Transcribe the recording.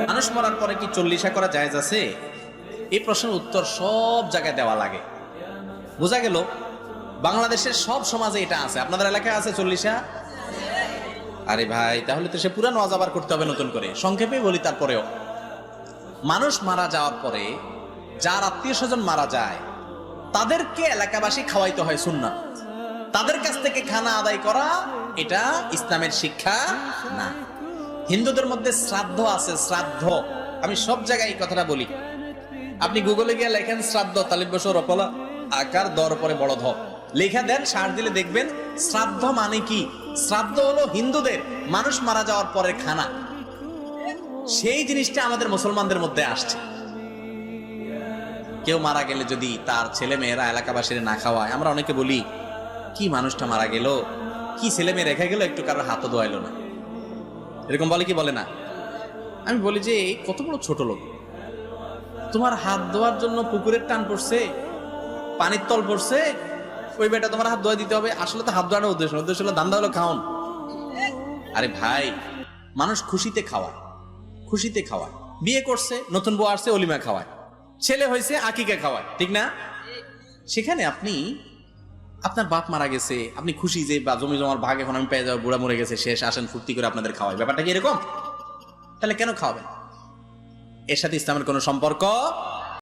মানুষ মরার পরে কি চল্লিশা করা জায়েজ আছে? এই প্রশ্নের উত্তর সব জায়গায় দেওয়া লাগে। বোঝা গেল বাংলাদেশের সব সমাজে এটা আছে। আপনাদের এলাকায় আছে চল্লিশা? আরে ভাই, তাহলে তো সে পুরানো ওয়াজ আবার করতে হবে নতুন করে। সংক্ষেপে বলি, তারপরেও মানুষ মারা যাওয়ার পরে যার আত্মীয় স্বজন মারা যায় তাদেরকে এলাকাবাসী খাওয়াইতে হয় সুন্নাত। তাদের কাছ থেকে খানা আদায় করা এটা ইসলামের শিক্ষা না। হিন্দুদের মধ্যে শ্রাদ্ধ আছে, শ্রাদ্ধ। আমি সব জায়গায় এই কথাটা বলি। আপনি গুগলে গিয়ে লেখেন শ্রাদ্ধ, তালিব বসর অপলা আকার দর পরে বড় ধ লেখা দেন, সার দিলে দেখবেন শ্রাদ্ধ মানে কি। শ্রাদ্ধ হলো হিন্দুদের মানুষ মারা যাওয়ার পরের খানা। সেই জিনিসটা আমাদের মুসলমানদের মধ্যে আসছে। কেউ মারা গেলে যদি তার ছেলে মেয়েরা এলাকাবাসীরা না খাওয়ায়, আমরা অনেকে বলি কি মানুষটা মারা গেল, কি ছেলে মেয়ে রেখে গেল, একটু কারোর হাতও ধোয়াইলো না, এরকম বলে কি বলে না? আমি বলি যে কত বড় ছোট লোক, তোমার হাত ধোয়ার জন্য পুকুরের টান পড়ছে, পানির তল পড়ছে, ওই বেটা তোমার হাত ধোয়া দিতে হবে? আসলে তো হাত ধোয়ানোর উদ্দেশ্য হলো ধান্দা হলো খাওন। আরে ভাই, মানুষ খুশিতে খাওয়ায়, খুশিতে খাওয়ায়। বিয়ে করছে, নতুন বউ আসছে, অলিমা খাওয়ায়। ছেলে হয়েছে, আকিকা খাওয়ায়, ঠিক না? সেখানে আপনি আপনার বাপ মারা গেছে, আপনি খুশি যে বা জমি জমার ভাগ এখন আমি পেয়ে যাবো, বুড়া মরে গেছে, শেষ, আসেন ফুর্তি করে আপনাদের খাওয়াই। ব্যাপারটা কি এরকম? তাহলে কেন খাওয়াবেন? এর সাথে ইসলামের কোনো সম্পর্ক